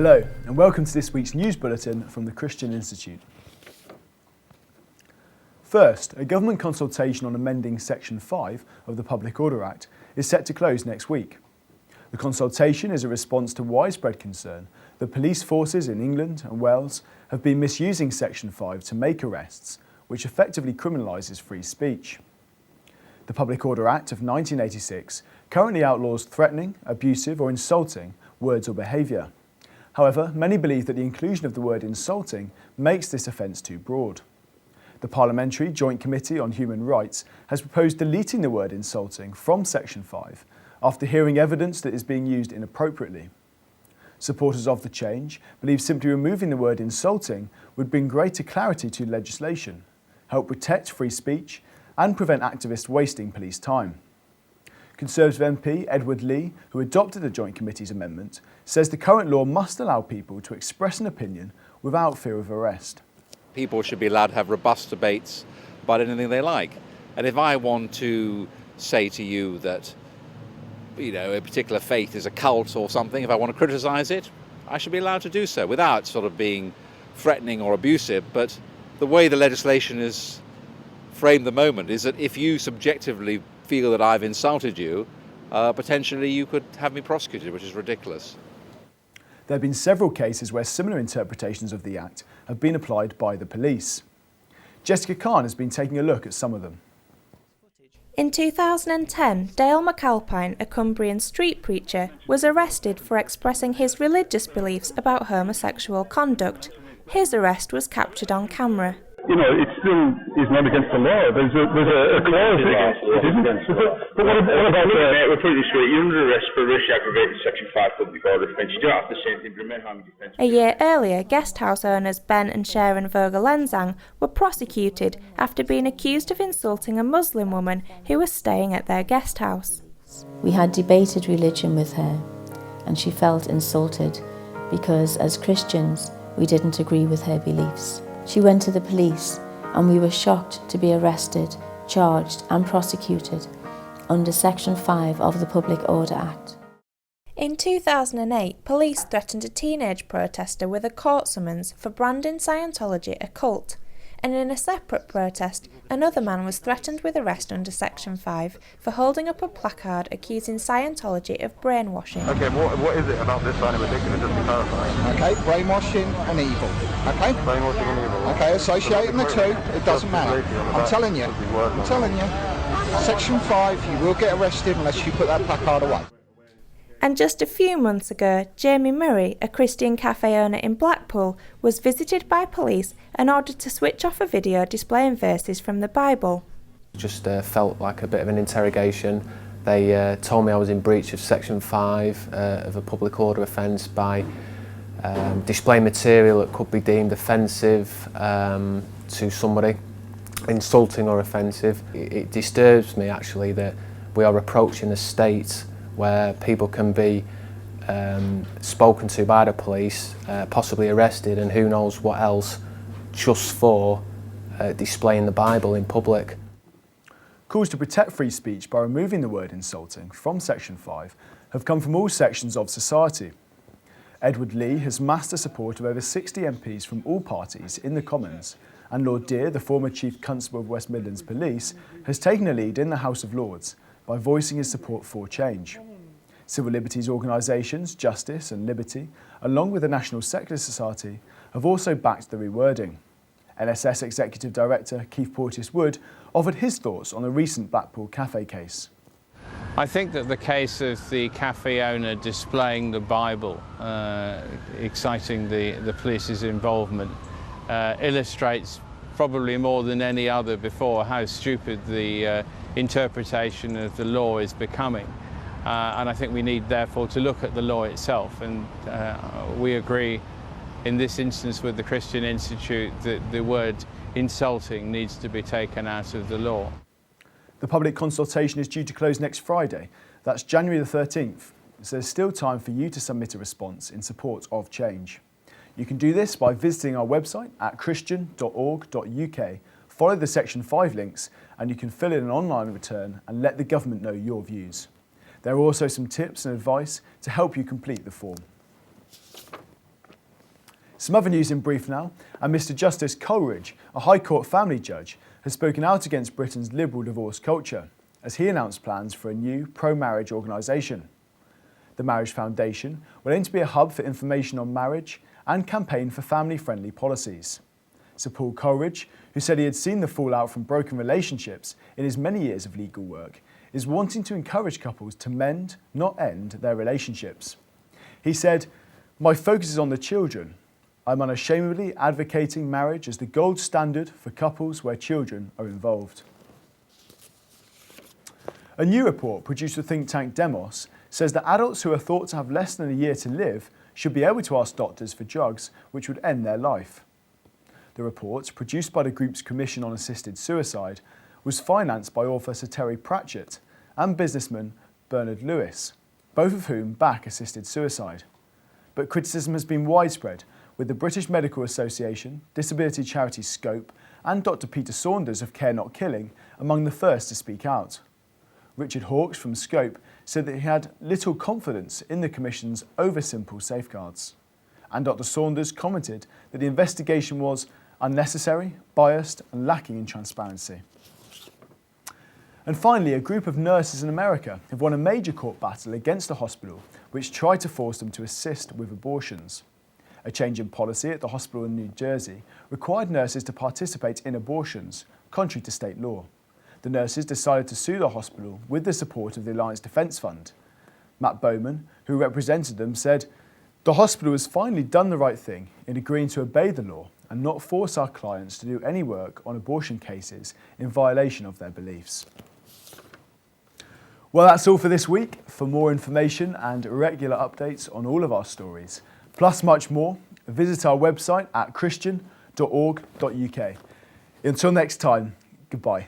Hello, and welcome to this week's news bulletin from the Christian Institute. First, a government consultation on amending Section 5 of the Public Order Act is set to close next week. The consultation is a response to widespread concern that police forces in England and Wales have been misusing Section 5 to make arrests, which effectively criminalises free speech. The Public Order Act of 1986 currently outlaws threatening, abusive or insulting words or behaviour. However, many believe that the inclusion of the word insulting makes this offence too broad. The Parliamentary Joint Committee on Human Rights has proposed deleting the word insulting from Section 5 after hearing evidence that it is being used inappropriately. Supporters of the change believe simply removing the word insulting would bring greater clarity to legislation, help protect free speech and prevent activists wasting police time. Conservative MP Edward Lee, who adopted the Joint Committee's amendment, says the current law must allow people to express an opinion without fear of arrest. People should be allowed to have robust debates about anything they like. And if I want to say to you that, a particular faith is a cult or something, if I want to criticise it, I should be allowed to do so without sort of being threatening or abusive. But the way the legislation is framed at the moment is that if you subjectively feel that I've insulted you, potentially you could have me prosecuted, which is ridiculous. There have been several cases where similar interpretations of the Act have been applied by the police. Jessica Khan has been taking a look at some of them. In 2010, Dale McAlpine, a Cumbrian street preacher, was arrested for expressing his religious beliefs about homosexual conduct. His arrest was captured on camera. It still is not against the law. There's a clause. It isn't. But what about we're pretty sure you're under arrest for racially aggravated Section 5 public order offence. You don't have the same thing for men harming defence. A year earlier, Guesthouse owners Ben and Sharon Vogelenzang were prosecuted after being accused of insulting a Muslim woman who was staying at their guest house. We had debated religion with her, and she felt insulted because, as Christians, we didn't agree with her beliefs. She went to the police, and we were shocked to be arrested, charged and prosecuted under Section 5 of the Public Order Act. In 2008, police threatened a teenage protester with a court summons for branding Scientology a cult. And in a separate protest, another man was threatened with arrest under Section 5 for holding up a placard accusing Scientology of brainwashing. Okay, what is it about this sign in particular, just to clarify? Okay, brainwashing and evil. Okay? Brainwashing and evil. Okay, associating the two, it doesn't matter. I'm telling you. Section 5, you will get arrested unless you put that placard away. And just a few months ago, Jamie Murray, a Christian cafe owner in Blackpool, was visited by police and ordered to switch off a video displaying verses from the Bible. Just felt like a bit of an interrogation. They told me I was in breach of Section 5 of a public order offence by displaying material that could be deemed offensive to somebody, insulting or offensive. It disturbs me actually that we are approaching a state where people can be spoken to by the police, possibly arrested and who knows what else, just for displaying the Bible in public. Calls to protect free speech by removing the word insulting from Section 5 have come from all sections of society. Edward Lee has massed the support of over 60 MPs from all parties in the Commons, and Lord Deer, the former Chief Constable of West Midlands Police, has taken a lead in the House of Lords by voicing his support for change. Civil liberties organisations, Justice and Liberty, along with the National Secular Society, have also backed the rewording. NSS Executive Director Keith Porteous-Wood offered his thoughts on the recent Blackpool cafe case. I think that the case of the cafe owner displaying the Bible, exciting the police's involvement, illustrates probably more than any other before how stupid the interpretation of the law is becoming. And I think we need therefore to look at the law itself, and we agree in this instance with the Christian Institute that the word insulting needs to be taken out of the law. The public consultation is due to close next Friday. That's January the 13th. So there's still time for you to submit a response in support of change. You can do this by visiting our website at christian.org.uk, follow the Section 5 links, and you can fill in an online return and let the government know your views. There are also some tips and advice to help you complete the form. Some other news in brief now, and Mr Justice Coleridge, a High Court family judge, has spoken out against Britain's liberal divorce culture, as he announced plans for a new pro-marriage organisation. The Marriage Foundation will aim to be a hub for information on marriage and campaign for family-friendly policies. Sir Paul Coleridge, who said he had seen the fallout from broken relationships in his many years of legal work, is wanting to encourage couples to mend, not end, their relationships. He said, "My focus is on the children. I'm unashamedly advocating marriage as the gold standard for couples where children are involved." A new report produced with think tank Demos says that adults who are thought to have less than a year to live should be able to ask doctors for drugs which would end their life. The report, produced by the group's Commission on Assisted Suicide, was financed by author Sir Terry Pratchett and businessman Bernard Lewis, both of whom back assisted suicide. But criticism has been widespread, with the British Medical Association, disability charity Scope, and Dr Peter Saunders of Care Not Killing among the first to speak out. Richard Hawkes from Scope said that he had little confidence in the Commission's oversimple safeguards. And Dr Saunders commented that the investigation was unnecessary, biased and lacking in transparency. And finally, a group of nurses in America have won a major court battle against a hospital which tried to force them to assist with abortions. A change in policy at the hospital in New Jersey required nurses to participate in abortions, contrary to state law. The nurses decided to sue the hospital with the support of the Alliance Defence Fund. Matt Bowman, who represented them, said, "The hospital has finally done the right thing in agreeing to obey the law and not force our clients to do any work on abortion cases in violation of their beliefs." Well, that's all for this week. For more information and regular updates on all of our stories, plus much more, visit our website at christian.org.uk. Until next time, goodbye.